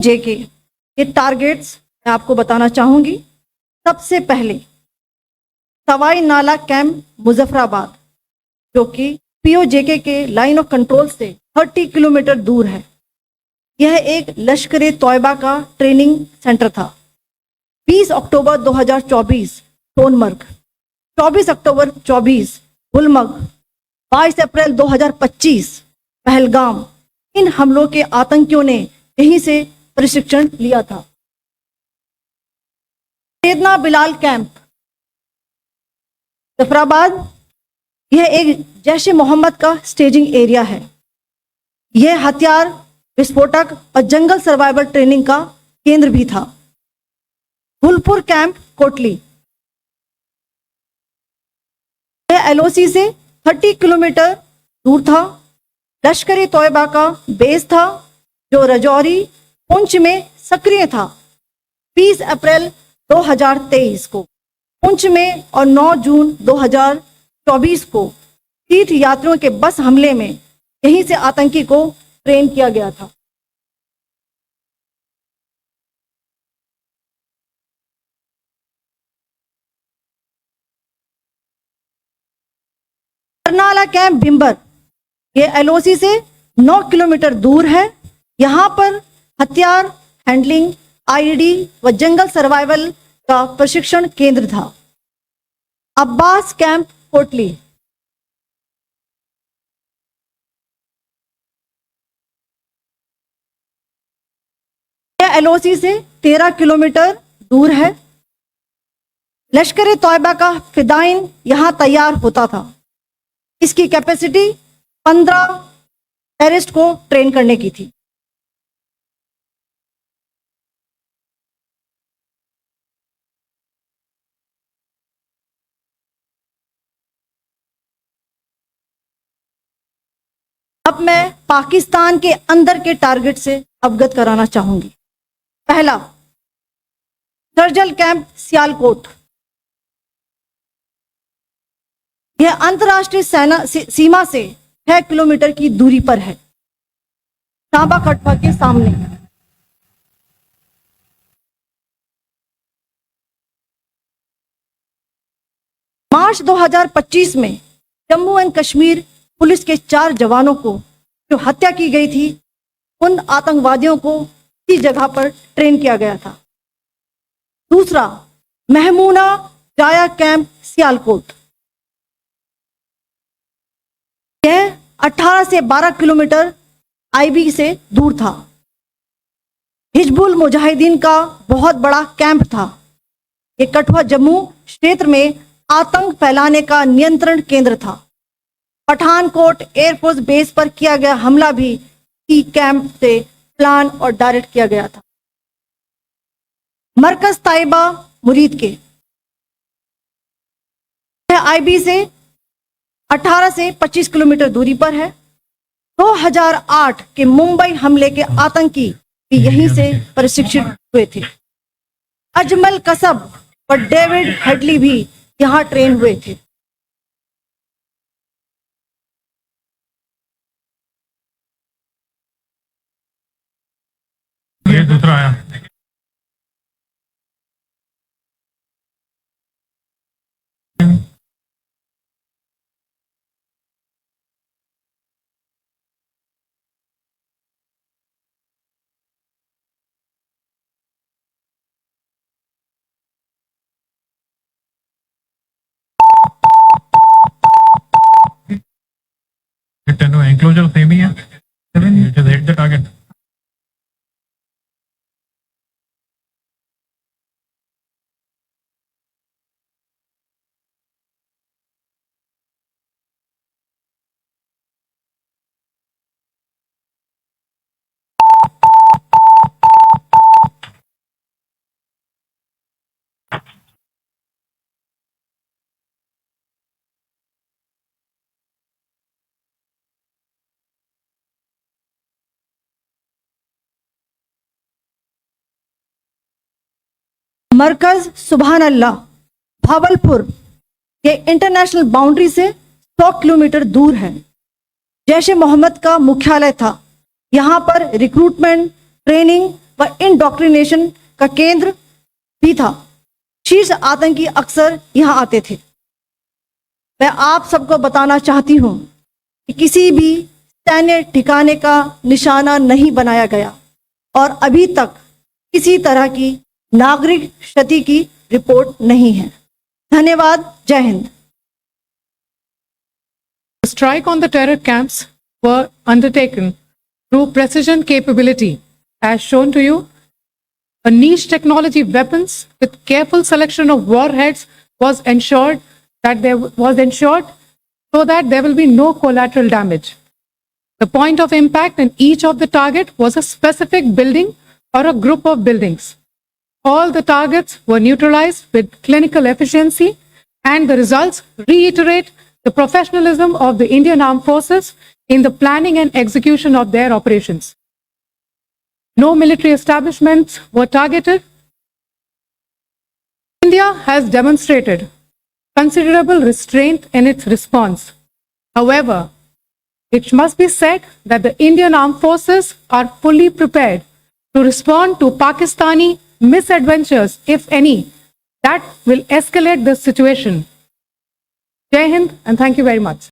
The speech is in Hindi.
जेके के टारगेट्स मैं आपको बताना चाहूंगी। सबसे पहले सवाई नाला कैंप मुजफ्फराबाद, जो कि पीओजेके के लाइन ऑफ कंट्रोल से 30 किलोमीटर दूर है। यह एक लश्कर तोयबा का ट्रेनिंग सेंटर था। 20 अक्टूबर 2024 सोनमर्ग, 24 अक्टूबर 24 गुलमर्ग, 22 अप्रैल 2025 पहलगाम, इन हमलों के आतंकियों ने यहीं से प्रशिक्षण लिया था। सैयदना बिलाल कैंप जफराबाद, यह एक जैश ए मोहम्मद का स्टेजिंग एरिया है। यह हथियार, विस्फोटक और जंगल सर्वाइवल ट्रेनिंग का केंद्र भी था। गुलपुर कैंप कोटली, यह एलओसी से 30 किलोमीटर दूर था। लश्कर तोयबा का बेस था, जो रजौरी पुंछ में सक्रिय था। 20 अप्रैल 2023 को पुंछ में और 9 जून 2024 को तीर्थ यात्रियों के बस हमले में यहीं से आतंकी को ट्रेन किया गया था। बरनाला कैंप भिंबर, यह एलओसी से 9 किलोमीटर दूर है। यहां पर हथियार, हैंडलिंग, आईडी व जंगल सर्वाइवल का प्रशिक्षण केंद्र था। अब्बास कैंप कोटली, यह एलओसी से 13 किलोमीटर दूर है। लश्कर तोयबा का फिदाइन यहां तैयार होता था। इसकी कैपेसिटी 15 टेररिस्ट को ट्रेन करने की थी। अब मैं पाकिस्तान के अंदर के टारगेट से अवगत कराना चाहूंगी। पहला, सर्जल कैंप सियालकोट, यह अंतर्राष्ट्रीय सीमा से 6 किलोमीटर की दूरी पर है, सांबा कटवा के सामने। मार्च 2025 में जम्मू एंड कश्मीर पुलिस के 4 जवानों को जो हत्या की गई थी, उन आतंकवादियों को इसी जगह पर ट्रेन किया गया था। दूसरा, महमूना जाया कैंप सियालकोट, यह 18 से 12 किलोमीटर आईबी से दूर था। हिजबुल मुजाहिदीन का बहुत बड़ा कैंप था। यह कठुआ जम्मू क्षेत्र में आतंक फैलाने का नियंत्रण केंद्र था। पठानकोट एयरफोर्स बेस पर किया गया हमला भी ई कैंप से प्लान और डायरेक्ट किया गया था। मरकज ताइबा मुरीद के, यह आईबी से 18 से 25 किलोमीटर दूरी पर है। 2008 के मुंबई हमले के आतंकी भी यहीं से प्रशिक्षित हुए थे। अजमल कसब और डेविड हेडली भी यहां ट्रेन हुए थे। ये दूसरा आया। एंक्लोजर सेम ही है। Just hit the target. मरकज सुभान अल्लाह भावलपुर, ये इंटरनेशनल बाउंड्री से 100 किलोमीटर दूर है। जैश ए मोहम्मद का मुख्यालय था। यहाँ पर रिक्रूटमेंट, ट्रेनिंग व इंडोक्ट्रिनेशन का केंद्र भी था। शीर्ष आतंकी अक्सर यहाँ आते थे। मैं आप सबको बताना चाहती हूँ कि किसी भी सैन्य ठिकाने का निशाना नहीं बनाया गया और अभी तक किसी तरह की नागरिक क्षति की रिपोर्ट नहीं है। धन्यवाद। जय Hind. The strike on the terror camps were undertaken through precision capability, as shown to you. A niche technology weapons with careful selection of warheads was ensured so that there will be no collateral damage. The point of impact in each of the target was a specific building or a group of buildings. All the targets were neutralized with clinical efficiency, and the results reiterate the professionalism of the Indian Armed Forces in the planning and execution of their operations. No military establishments were targeted. India has demonstrated considerable restraint in its response. However, it must be said that the Indian Armed Forces are fully prepared to respond to Pakistani misadventures, if any, that will escalate the situation. Jai Hind, and thank you very much.